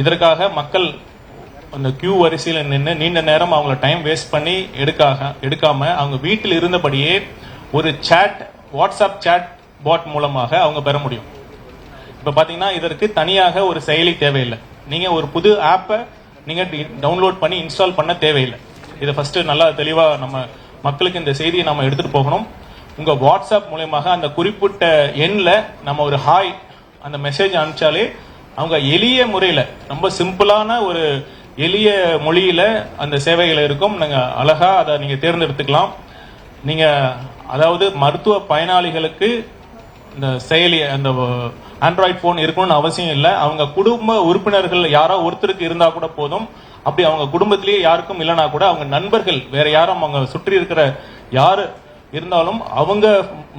இதற்காக மக்கள் அந்த கியூ வரிசையில் நின்று நீண்ட நேரம் அவங்கள டைம் வேஸ்ட் பண்ணி எடுக்காம அவங்க வீட்டில் இருந்தபடியே ஒரு வாட்ஸ்அப் சேட் பாட் மூலமாக அவங்க பெற முடியும். இப்போ பார்த்தீங்கன்னா இதற்கு தனியாக ஒரு செயலி தேவையில்லை. நீங்கள் ஒரு புது ஆப்பை நீங்கள் டவுன்லோட் பண்ணி இன்ஸ்டால் பண்ண தேவையில்லை. இதை ஃபஸ்ட்டு நல்லா தெளிவாக நம்ம மக்களுக்கு இந்த செய்தியை நம்ம எடுத்துகிட்டு போகணும். உங்கள் வாட்ஸ்அப் மூலயமாக அந்த குறிப்பிட்ட எண்ணில் நம்ம ஒரு ஹாய் அந்த மெசேஜ் அனுப்பிச்சாலே அவங்க எளிய முறையில் ரொம்ப சிம்பிளான ஒரு எளிய மொழியில் அந்த சேவைகள் இருக்கும். நீங்கள் அழகாக அதை நீங்கள் தேர்ந்தெடுத்துக்கலாம். நீங்கள் அதாவது மருத்துவ பயனாளிகளுக்கு இந்த செயலி அந்த ஆண்ட்ராய்டு ஃபோன் இருக்கணும்னு அவசியம் இல்லை. அவங்க குடும்ப உறுப்பினர்கள் யாரோ ஒருத்தருக்கு இருந்தால் கூட போதும். அப்படி அவங்க குடும்பத்திலேயே யாருக்கும் இல்லைனா கூட அவங்க நண்பர்கள் வேற யாரும் அவங்க சுற்றி இருக்கிற யாரு இருந்தாலும் அவங்க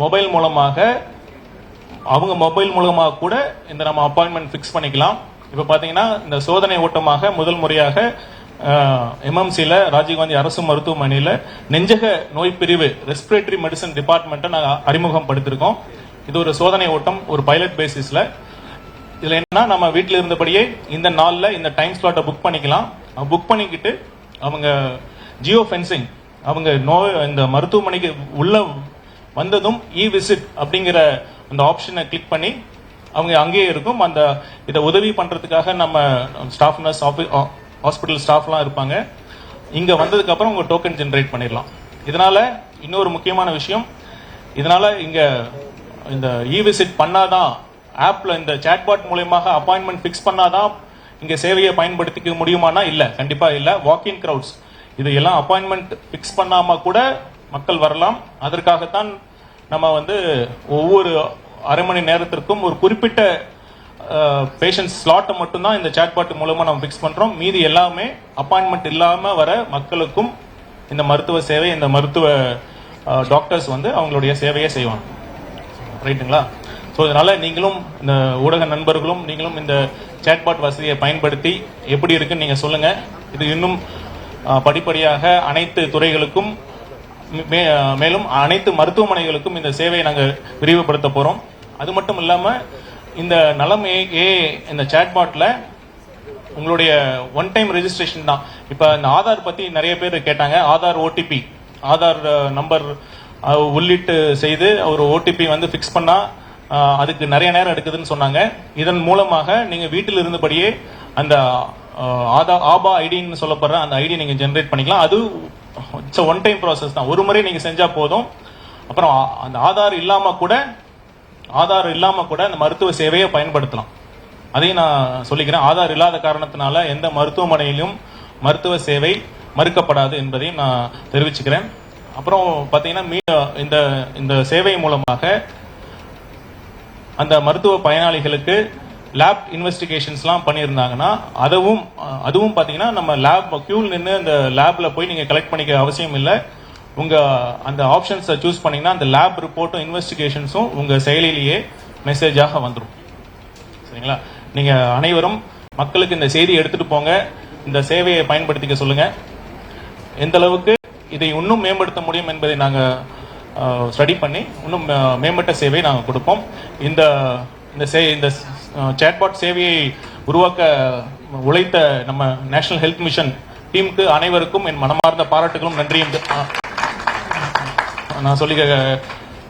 மொபைல் மூலமாக கூட இந்த நம்ம அப்பாயின்மெண்ட் ஃபிக்ஸ் பண்ணிக்கலாம். இப்போ பார்த்தீங்கன்னா இந்த சோதனை ஓட்டமாக முதல் முறையாக எம்எம்சியில் ராஜீவ்காந்தி அரசு மருத்துவமனையில் நெஞ்சக நோய் பிரிவு ரெஸ்பிரேட்டரி மெடிசன் டிபார்ட்மெண்ட்டை நாங்கள் அறிமுகப்படுத்திருக்கோம். இது ஒரு சோதனை ஓட்டம், ஒரு பைலட் பேசிஸ்ல. இதுல என்னன்னா நம்ம வீட்டில் இருந்தபடியே இந்த நாள்ல இந்த டைம் ஸ்லாட்டை புக் பண்ணிக்கலாம். புக் பண்ணிக்கிட்டு அவங்க ஜியோ ஃபென்சிங் அவங்க இந்த மருத்துவமனைக்கு உள்ள வந்ததும் விசிட் அப்படிங்கிற அந்த ஆப்ஷனை கிளிக் பண்ணி அவங்க அங்கேயே இருக்கும். அந்த இதை உதவி பண்றதுக்காக நம்ம ஸ்டாஃப் நர்ஸ் ஹாஸ்பிட்டல் ஸ்டாஃப்லாம் இருப்பாங்க. இங்க வந்ததுக்கு அப்புறம் உங்க டோக்கன் ஜென்ரேட் பண்ணிடலாம். இதனால இன்னொரு முக்கியமான விஷயம், இதனால இங்க இந்த விசிட் பண்ணாதான் ஆப்ல இந்த சாட்பாட் மூலமாக அப்பாயின்மெண்ட் ஃபிக்ஸ் பண்ணாதான் இங்க சேவையை பயன்படுத்திக்க முடியுமானா இல்ல, கண்டிப்பா இல்ல. வாக்கின் கிரவுட்ஸ் இது எல்லாம் அப்பாயின்மெண்ட் ஃபிக்ஸ் பண்ணாம கூட மக்கள் வரலாம். அதற்காகத்தான் நம்ம ஒவ்வொரு அரை மணி நேரத்திற்கும் ஒரு குறிப்பிட்ட பேஷண்ட் ஸ்லாட்டை மட்டும்தான் இந்த சாட்பாட் மூலமா நம்ம ஃபிக்ஸ் பண்றோம். மீதி எல்லாமே அப்பாயின்மெண்ட் இல்லாம வர மக்களுக்கும் இந்த மருத்துவ சேவை, இந்த மருத்துவ டாக்டர்ஸ் அவங்களுடைய சேவையை செய்வாங்க. ரைட்டுங்களா? ஸோ இதனால நீங்களும் இந்த ஊடக நண்பர்களும் நீங்களும் இந்த சேட்பாட் வசதியை பயன்படுத்தி எப்படி இருக்குன்னு நீங்க சொல்லுங்க. இது இன்னும் படிப்படியாக அனைத்து துறைகளுக்கும் மேலும் அனைத்து மருத்துவமனைகளுக்கும் இந்த சேவையை நாங்கள் விரிவுபடுத்த போறோம். அது மட்டும் இல்லாம இந்த நலம் இந்த சாட்பாட்ல உங்களுடைய ஒன் டைம் ரெஜிஸ்ட்ரேஷன் தான். இப்ப இந்த ஆதார் பத்தி நிறைய பேர் கேட்டாங்க. ஆதார் ஓடிபி, ஆதார் நம்பர் உள்ளிட்டு செய்து ஒரு ஓடிபி ஃபிக்ஸ் பண்ணா அதுக்கு நிறைய நேரம் எடுக்குதுன்னு சொன்னாங்க. இதன் மூலமாக நீங்க வீட்டில் இருந்தபடியே அந்த ஆபா ஐடின்னு சொல்லப்படுற அந்த ஐடி நீங்க ஜென்ரேட் பண்ணிக்கலாம். அது ஒன் டைம் ப்ராசஸ் தான், ஒரு முறை நீங்க செஞ்சா போதும். அப்புறம் அந்த ஆதார் இல்லாம கூட அந்த மருத்துவ சேவையை பயன்படுத்தலாம். அதையும் நான் சொல்லிக்கிறேன். ஆதார் இல்லாத காரணத்தினால எந்த மருத்துவமனையிலும் மருத்துவ சேவை மறுக்கப்படாது என்பதையும் நான் தெரிவிச்சுக்கிறேன். அப்புறம் பார்த்தீங்கன்னா இந்த சேவை மூலமாக அந்த மருத்துவ பயனாளிகளுக்கு லேப் இன்வெஸ்டிகேஷன்ஸ்லாம் பண்ணியிருந்தாங்கன்னா அதுவும் பார்த்தீங்கன்னா நம்ம லேப் கியூவில் நின்று அந்த லேப்ல போய் நீங்கள் கலெக்ட் பண்ணிக்க அவசியம் இல்லை. அந்த ஆப்ஷன்ஸை சூஸ் பண்ணீங்கன்னா அந்த லேப் ரிப்போர்ட்டும் இன்வெஸ்டிகேஷன்ஸும் உங்கள் செயலிலேயே மெசேஜாக வந்துடும். சரிங்களா? நீங்கள் அனைவரும் மக்களுக்கு இந்த செய்தியை எடுத்துட்டு போங்க, இந்த சேவையை பயன்படுத்திக்க சொல்லுங்க. எந்த அளவுக்கு இதை இன்னும் மேம்படுத்த முடியும் என்பதை நாங்கள் ஸ்டடி பண்ணி இன்னும் மேம்பட்ட சேவையை நாங்கள் கொடுப்போம். இந்த சேட்பாட் சேவையை உருவாக்க உழைத்த நம்ம நேஷனல் ஹெல்த் மிஷன் டீமுக்கு அனைவருக்கும் என் மனமார்ந்த பாராட்டுகளும் நன்றியும் நான் சொல்லிக்க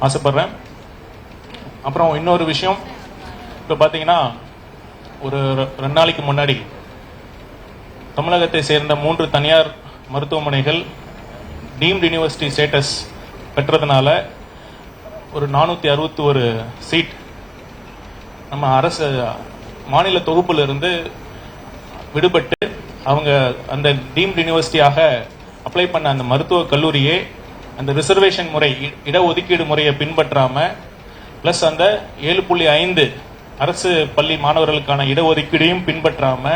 ஆசைப்படுறேன். அப்புறம் இன்னொரு விஷயம், இப்போ பார்த்தீங்கன்னா ஒரு 2 நாளைக்கு முன்னாடி தமிழகத்தை சேர்ந்த 3 தனியார் மருத்துவமனைகள் டீம்டு யூனிவர்சிட்டி ஸ்டேட்டஸ் பெற்றதுனால ஒரு 461 சீட் நம்ம அரசு மாநில தொகுப்பிலிருந்து விடுபட்டு அவங்க அந்த டீம்டு யூனிவர்சிட்டியாக அப்ளை பண்ண அந்த மருத்துவக் கல்லூரியே அந்த ரிசர்வேஷன் முறை, இடஒதுக்கீடு முறையை பின்பற்றாம பிளஸ் அந்த 7.5 அரசு பள்ளி மாணவர்களுக்கான இடஒதுக்கீடையும் பின்பற்றாம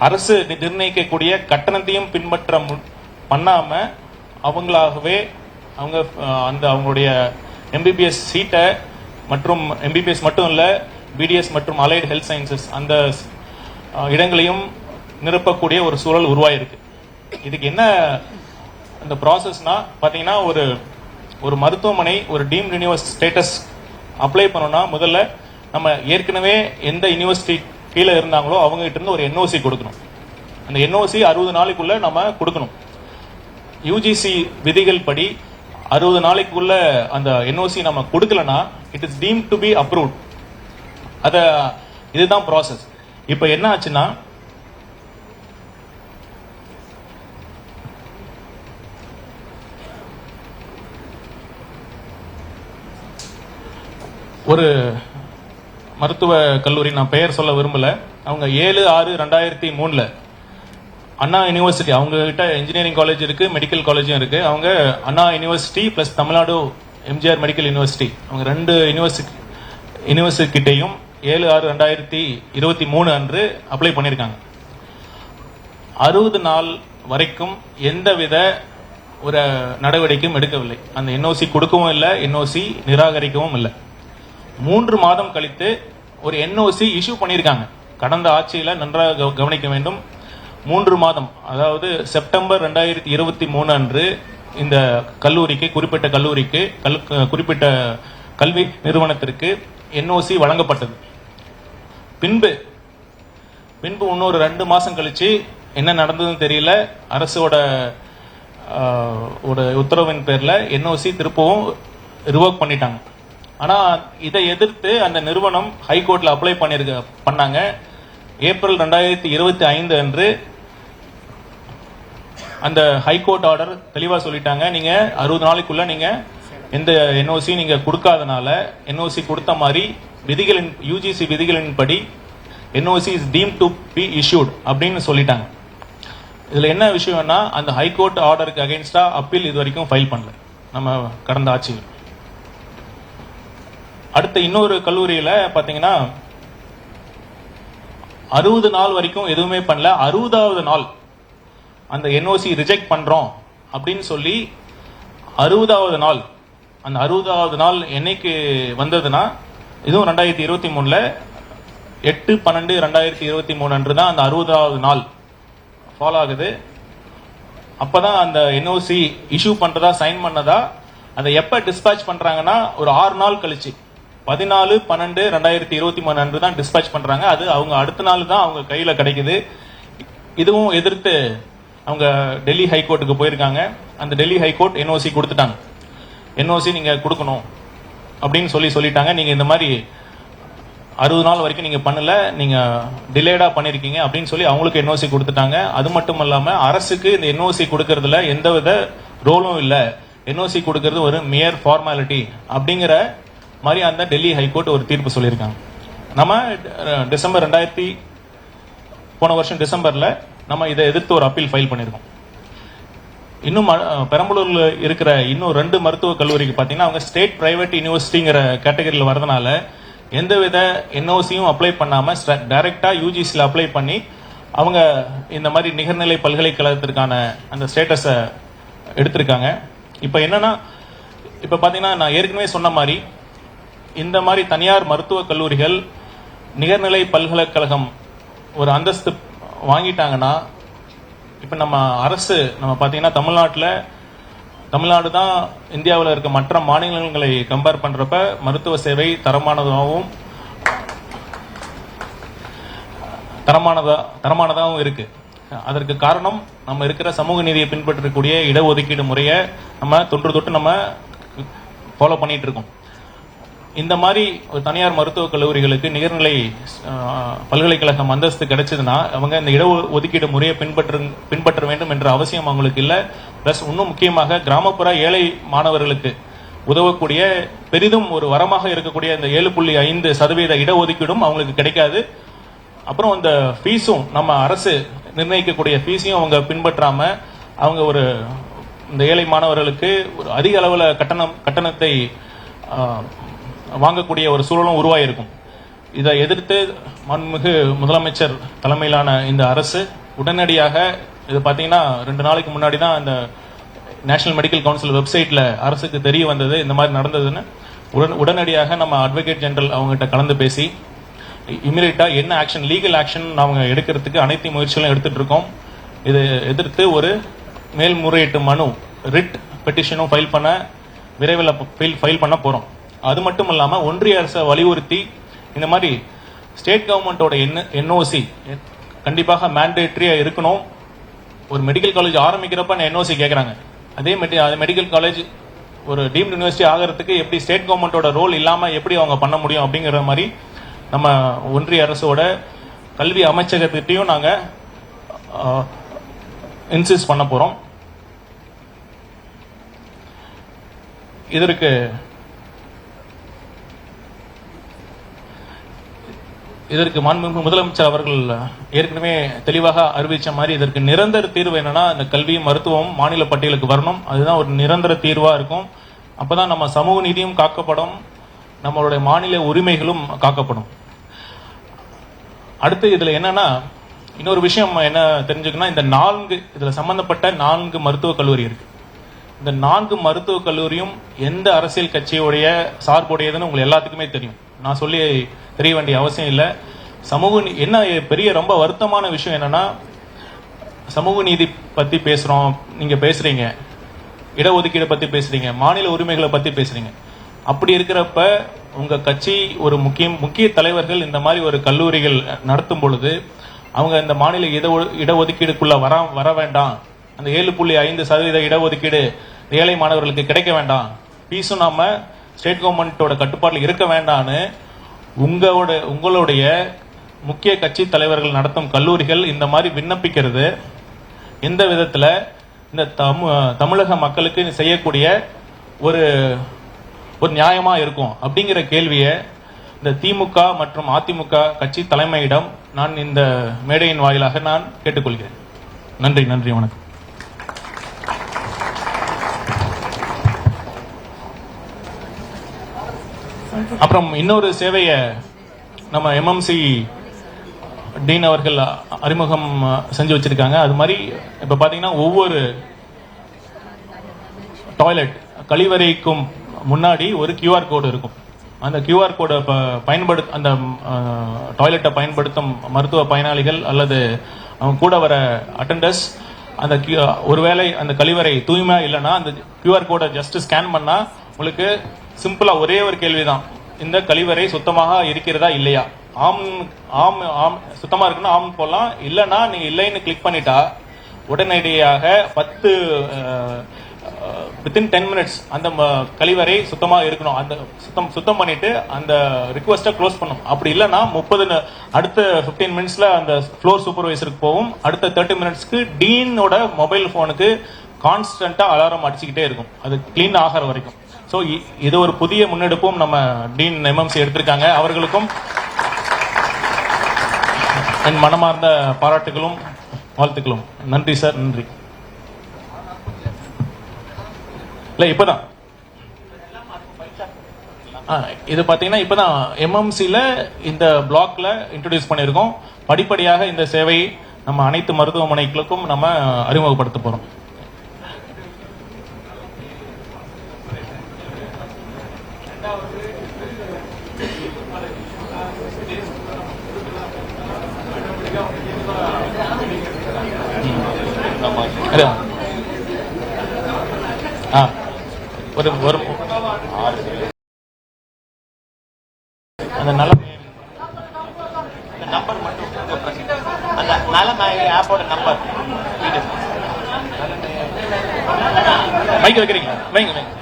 அரசு நிர்ணயிக்கக்கூடிய கட்டணத்தையும் பண்ணாம அவங்களாகவே அவங்களுடைய எம்பிபிஎஸ் சீட்டை மற்றும் எம்பிபிஎஸ் மட்டும் இல்ல பிடிஎஸ் மற்றும் அலைடு ஹெல்த் சயின்சஸ் அந்த இடங்களையும் நிரப்பக்கூடிய ஒரு சூழல் உருவாயிருக்கு. இதுக்கு என்ன அந்த ப்ராசஸ்னா பாத்தீங்கன்னா ஒரு மருத்துவமனை ஒரு டீம்டு யூனிவர்சிட்டி ஸ்டேட்டஸ் அப்ளை பண்ணணும்னா முதல்ல நம்ம ஏற்கனவே எந்த யூனிவர்சிட்டி கீழே இருந்தாங்களோ அவங்க கிட்ட இருந்து ஒரு என்ஓசி கொடுக்கணும். அந்த என்ஓசி 60 நாளைக்குள்ள நம்ம கொடுக்கணும். யூஜிசி விதிகள் படி 60 நாளைக்குள்ள அந்த என்ஓசி நம்ம கொடுக்கலனா it is deemed to be approved. இதுதான் ப்ராசஸ். இப்ப என்ன ஆச்சுன்னா, ஒரு மருத்துவ கல்லூரி, நான் பெயர் சொல்ல விரும்பல, அவங்க 7/6/2003 அண்ணா யூனிவர்சிட்டி, அவங்க கிட்ட இன்ஜினியரிங் காலேஜ் இருக்கு, மெடிக்கல் காலேஜும் இருக்கு. அவங்க Anna university plus Tamil Nadu MGR medical university, அவங்க 2 யூனிவர்சிட்டி கிட்டையும் 7/6/2023 அன்று அப்ளை பண்ணியிருக்காங்க. 60 நாள் வரைக்கும் எந்தவித ஒரு நடவடிக்கையும் எடுக்கவில்லை. அந்த என்ஓசி கொடுக்கவும் இல்லை, என்ஓசி நிராகரிக்கவும் இல்லை. 3 மாதம் கழித்து ஒரு என்ஓசி இஷ்யூ பண்ணியிருக்காங்க. கடந்த ஆட்சியில நன்றாக கவனிக்க வேண்டும். 3 மாதம், அதாவது செப்டம்பர் 2023 அன்று இந்த கல்லூரிக்கு, குறிப்பிட்ட கல்வி நிறுவனத்திற்கு என்ஓசி வழங்கப்பட்டது. பின்பு இன்னொரு 2 மாசம் கழிச்சு என்ன நடந்ததுன்னு தெரியல, அரசோட உத்தரவின் பேர்ல என்ஓசி திருப்பவும் ரிவோக் பண்ணிட்டாங்க. ஆனா இதை எதிர்த்து அந்த நிறுவனம் ஹைகோர்ட்ல அப்ளை பண்ணாங்க. ஏப்ரல் 2025 அன்று அந்த ஹைகோர்ட் ஆர்டர் தெளிவா சொல்லிட்டாங்க, நீங்க 60 நாளைக்குள்ள நீங்க எந்த என்ஓசி நீங்க கொடுக்காதனால என்ஓசி கொடுத்த மாதிரி விதிகளின், யூஜிசி விதிகளின் படி NOC is deemed to B issued அப்படின்னு சொல்லிட்டாங்க. இதுல என்ன விஷயம்னா, அந்த ஹைகோர்ட் ஆர்டருக்கு அகைன்ஸ்டா அப்பீல் இது வரைக்கும் ஃபைல் பண்ணல நம்ம கடந்த ஆட்சியில். அடுத்த இன்னொரு கல்லூரியில பாத்தீங்கன்னா 60 நாள் வரைக்கும் எதுவுமே பண்ணல. 60வது நாள் அந்த என்ஓசி ரிஜெக்ட் பண்றோம் அப்படின்னு சொல்லி 60வது நாள், அந்த 60வது நாள் என்னைக்கு வந்ததுன்னா, இதுவும் 2023 8/12/2023 அன்று தான் அந்த 60வது நாள் ஃபாலோ ஆகுது. அப்பதான் அந்த என்ஓசி இஷ்யூ பண்றதா, சைன் பண்ணதா, அதை எப்ப டிஸ்பேச் பண்றாங்கன்னா ஒரு 6 நாள் கழிச்சு 14/12/2023 அன்று தான் டிஸ்பேச் பண்றாங்க. அது அவங்க அடுத்த நாள் தான் அவங்க கையில கிடைக்குது. இதுவும் எதிர்த்து அவங்க டெல்லி ஹைகோர்ட்டுக்கு போயிருக்காங்க. அந்த டெல்லி ஹைகோர்ட் என்ஓசி கொடுத்துட்டாங்க. என்ஓசி நீங்க கொடுக்கணும் அப்படின்னு சொல்லிட்டாங்க. நீங்க இந்த மாதிரி 60 நாள் வரைக்கும் நீங்க பண்ணல, நீங்க டிலேடா பண்ணிருக்கீங்க அப்படின்னு சொல்லி அவங்களுக்கு என்ஓசி கொடுத்துட்டாங்க. அது மட்டும் இல்லாம அரசுக்கு இந்த என்ஓசி கொடுக்கறதுல எந்தவித ரோலும் இல்ல, என்ஓசி கொடுக்கறது ஒரு மியர் ஃபார்மாலிட்டி அப்படிங்கிற மாதிரி அந்த டெல்லி ஹைகோர்ட் ஒரு தீர்ப்பு சொல்லியிருக்காங்க. நம்ம போன வருஷம் டிசம்பர்ல நம்ம இதை எதிர்த்து ஒரு அப்பீல் ஃபைல் பண்ணிருக்கோம். இன்னும் பெரம்பலூர்ல இருக்கிற இன்னும் 2 மருத்துவக் கல்லூரிக்கு பாத்தீங்கன்னா அவங்க ஸ்டேட் பிரைவேட் யூனிவர்சிட்டிங்கிற கேட்டகரியில் வரதுனால எந்தவித என்ஓசியும் அப்ளை பண்ணாம டைரக்டா யூஜிசியில் அப்ளை பண்ணி அவங்க இந்த மாதிரி நிகர்நிலை பல்கலைக்கழகத்திற்கான அந்த ஸ்டேட்டஸை எடுத்திருக்காங்க. இப்ப என்னன்னா, இப்ப பாத்தீங்கன்னா நான் ஏற்கனவே சொன்ன மாதிரி இந்த மாதிரி தனியார் மருத்துவக் கல்லூரிகள் நிகர்நிலை பல்கலைக்கழகம் ஒரு அந்தஸ்து வாங்கிட்டாங்கன்னா, இப்ப நம்ம அரசு நம்ம பாத்தீங்கன்னா தமிழ்நாடு தான் இந்தியாவில் இருக்க மற்ற மாநிலங்களை கம்பேர் பண்றப்ப மருத்துவ சேவை தரமானதாகவும் இருக்கு. அதற்கு காரணம் நம்ம இருக்கிற சமூக நீதியை பின்பற்றக்கூடிய இடஒதுக்கீடு முறையை நம்ம தொன்று நம்ம ஃபாலோ பண்ணிட்டு இருக்கோம். இந்த மாதிரி ஒரு தனியார் மருத்துவக் கல்லூரிகளுக்கு நிகர்நிலை பல்கலைக்கழகம் அந்தஸ்து கிடைச்சதுன்னா அவங்க இந்த இடஒதுக்கீடு முறையை பின்பற்ற வேண்டும் என்ற அவசியம் அவங்களுக்கு இல்லை. பிளஸ் இன்னும் முக்கியமாக கிராமப்புற ஏழை மாணவர்களுக்கு உதவக்கூடிய பெரிதும் ஒரு வரமாக இருக்கக்கூடிய இந்த 7.5% இடஒதுக்கீடும் அவங்களுக்கு கிடைக்காது. அப்புறம் இந்த ஃபீஸும் நம்ம அரசு நிர்ணயிக்கக்கூடிய ஃபீஸையும் அவங்க பின்பற்றாம அவங்க ஒரு இந்த ஏழை மாணவர்களுக்கு ஒரு அதிக அளவுல கட்டணத்தை வாங்கக்கூடிய ஒரு சூழலும் உருவாயிருக்கும். இதை எதிர்த்து மாண்புமிகு முதலமைச்சர் தலைமையிலான இந்த அரசு உடனடியாக, இது பாத்தீங்கன்னா 2 நாளைக்கு முன்னாடி தான் இந்த நேஷனல் மெடிக்கல் கவுன்சில் வெப்சைட்ல அரசுக்கு தெரிய வந்தது இந்த மாதிரி நடந்ததுன்னு. உடனடியாக நம்ம அட்வொகேட் ஜெனரல் அவங்ககிட்ட கலந்து பேசி இமிடியேட்டா என்ன ஆக்ஷன், லீகல் ஆக்ஷன் அவங்க எடுக்கிறதுக்கு அனைத்து முயற்சிகளும் எடுத்துட்டு இருக்கோம். இதை எதிர்த்து ஒரு மேல்முறையீட்டு மனு, ரிட் பெட்டிஷனும் விரைவில் ஃபைல் பண்ண போறோம். அது மட்டும் இல்லாம ஒன்றிய அரசை வலியுறுத்தி இந்த மாதிரி ஸ்டேட் கவர்மெண்டோட என்ஓசி கண்டிப்பாக மேண்டேட்டரியா இருக்கணும். ஒரு மெடிக்கல் காலேஜ் ஆரம்பிக்கிறப்ப என்ஓசி கேட்குறாங்க. அதே மெடிக்கல் காலேஜ் ஒரு டீம்டு யூனிவர்சிட்டி ஆகிறதுக்கு எப்படி ஸ்டேட் கவர்மெண்டோட ரோல் இல்லாமல் எப்படி அவங்க பண்ண முடியும் அப்படிங்கிற மாதிரி நம்ம ஒன்றிய அரசோட கல்வி அமைச்சகத்திட்டையும் நாங்கள் இன்சிஸ்ட் பண்ண போகிறோம். இதற்கு மாண்புமிகு முதலமைச்சர் அவர்கள் ஏற்கனவே தெளிவாக அறிவித்த மாதிரி இதற்கு நிரந்தர தீர்வு என்னன்னா, இந்த கல்வி மருத்துவம் மாநில பட்டியலுக்கு வரணும். அதுதான் ஒரு நிரந்தர தீர்வா இருக்கும். அப்பதான் நம்ம சமூக நீதியும் காக்கப்படும், நம்மளுடைய மாநில உரிமைகளும் காக்கப்படும். அடுத்து இதுல என்னன்னா, இன்னொரு விஷயம் என்ன தெரிஞ்சுக்கணும், இந்த இதுல சம்பந்தப்பட்ட 4 மருத்துவக் கல்லூரி இருக்கு. இந்த 4 மருத்துவக் கல்லூரியும் எந்த அரசியல் கட்சியுடைய சார்புடையதுன்னு உங்களுக்கு எல்லாத்துக்குமே தெரியும். நான் சொல்லி தெரிய வேண்டிய அவசியம் இல்லை. என்ன பெரிய ரொம்ப வருத்தமான விஷயம் என்னன்னா, சமூக நீதி பத்தி பேசுறோம், நீங்க பேசுறீங்க, இடஒதுக்கீடு பத்தி பேசுறீங்க, மாநில உரிமைகளை பத்தி பேசுறீங்க. அப்படி இருக்கிறப்ப உங்க கட்சி ஒரு முக்கிய தலைவர்கள் இந்த மாதிரி ஒரு கல்லூரிகள் நடத்தும் பொழுது அவங்க இந்த மாநில இடஒதுக்கீடுக்குள்ள வர வேண்டாம், அந்த 7.5% இடஒதுக்கீடு ஏழை மாணவர்களுக்கு கிடைக்க வேண்டாம், பீஸும் நாம ஸ்டேட் கவர்மெண்டோட கட்டுப்பாட்டில் இருக்க வேண்டாம்னு உங்களுடைய முக்கிய கட்சி தலைவர்கள் நடத்தும் கல்லூரிகள் இந்த மாதிரி விண்ணப்பிக்கிறது எந்த விதத்துல இந்த தமிழக மக்களுக்கு செய்யக்கூடிய ஒரு நியாயமா இருக்கும் அப்படிங்கிற கேள்வியை இந்த திமுக மற்றும் அதிமுக கட்சி தலைமையிடம் நான் இந்த மேடையின் வாயிலாக நான் கேட்டுக்கொள்கிறேன். நன்றி, வணக்கம். அப்புறம் இன்னொரு சேவையை நம்ம எம்எம்சி டீன் அவர்கள் அறிமுகம் செஞ்சு வச்சிருக்காங்க. அது மாதிரி இப்ப பாத்தீங்கன்னா ஒவ்வொரு டாய்லெட் கழிவறைக்கும் முன்னாடி ஒரு QR கோடு இருக்கும். அந்த QR கோடை அந்த டாய்லெட்டை பயன்படுத்தும் மருத்துவ பயனாளிகள் அல்லது அவங்க கூட வர அட்டெண்டர்ஸ் அந்த ஒருவேளை அந்த கழிவறை தூய்மை இல்லைன்னா அந்த QR கோடை ஜஸ்ட் ஸ்கேன் பண்ணா உங்களுக்கு சிம்பிளா ஒரே ஒரு கேள்விதான், இந்த கழிவறை சுத்தமாக இருக்கிறதா இல்லையா. சுத்தமா இருக்குன்னா ஆம் போடலாம், இல்லைன்னா நீங்க இல்லைன்னு கிளிக் பண்ணிட்டா உடனடியாக within 10 minutes அந்த கழிவறை சுத்தமா இருக்கணும். அந்த சுத்தம் பண்ணிட்டு அந்த ரிக்வெஸ்ட்டை க்ளோஸ் பண்ணும். அப்படி இல்லைன்னா அடுத்த 15 மினிட்ஸ்ல அந்த ஃப்ளோர் சூப்பர்வைசருக்கு போகும். அடுத்த 30 மினிட்ஸ்க்கு டீனோட மொபைல் போனுக்கு கான்ஸ்டன்டா அலாரம் அடிச்சுக்கிட்டே இருக்கும், அது கிளீன் ஆகிற வரைக்கும். ஸோ இது ஒரு புதிய முன்னெடுப்பும் நம்ம டீன் எம்எம்சி எடுத்திருக்காங்க. அவர்களுக்கும் என் மனமார்ந்த பாராட்டுகளும் வாழ்த்துக்களும். நன்றி சார், நன்றி. இல்ல இப்பதான் இது பாத்தீங்கன்னா இப்பதான் எம்எம்சில இந்த பிளாக்ல இன்ட்ரோடியூஸ் பண்ணிருக்கோம். படிப்படியாக இந்த சேவை நம்ம அனைத்து மருத்துவமனைகளுக்கும் நம்ம அறிமுகப்படுத்த போறோம். அந்த நம்பர் மட்டும் அந்த நலமாய் ஆப்போட நம்பர் மைக் வைக்கிறீங்க, வைங்க வைங்க.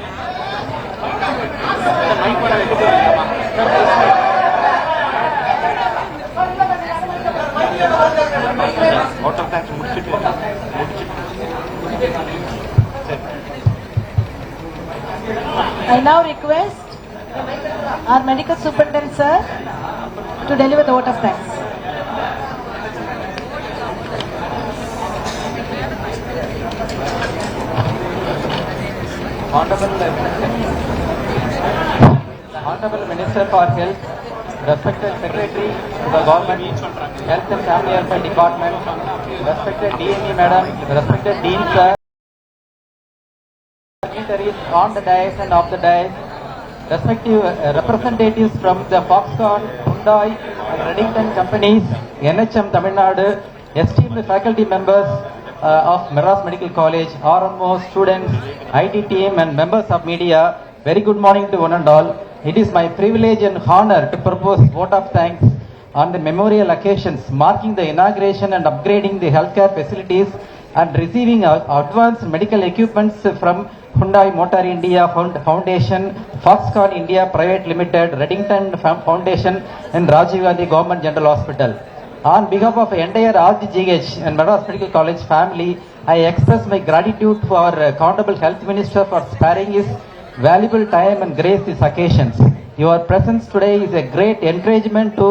I now request our medical superintendent sir to deliver the vote of thanks. Honorable Minister for Health, respected Secretary to the Government Health and Family Welfare Department, respected DME Madam, respected Dean Sir, dignitaries on the dais and off the dais, respective representatives from the Foxconn, Hyundai and Redington companies, NHM Tamil Nadu, esteemed faculty members of Madras Medical College, RMO, students, IT team and members of media, very good morning to one and all. It is my privilege and honor to propose vote of thanks on the memorial occasions marking the inauguration and upgrading the healthcare facilities and receiving advanced medical equipments from Hyundai Motor India Foundation, Foxconn India Private Limited, Reddington Foundation and Rajiv Gandhi Government General Hospital. On behalf of the entire RGGH and Madras Medical College family, I express my gratitude to our Honorable Health Minister for sparing his valuable time and grace these occasions. Your presence today is a great encouragement to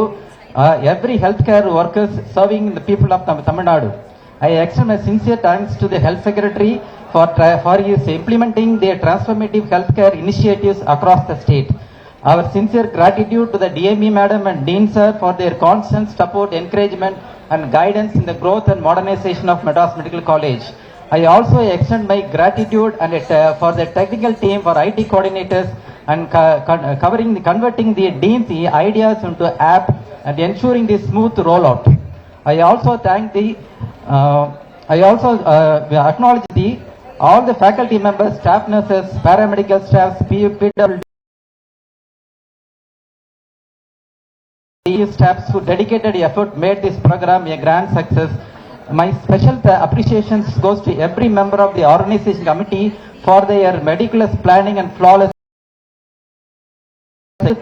every healthcare workers serving the people of Tamil Nadu. I extend my sincere thanks to the Health Secretary for his implementing the transformative healthcare initiatives across the state. Our sincere gratitude to the DME Madam and Dean Sir for their constant support, encouragement and guidance in the growth and modernization of Madras Medical College. I also extend my gratitude and for the technical team, for IT coordinators and converting the Dean's ideas into app and ensuring the smooth rollout. I also acknowledge all the faculty members, staff nurses, paramedical staffs, PWD staffs who dedicated effort made this program a grand success. My special appreciations goes to every member of the organization committee for their meticulous planning and flawless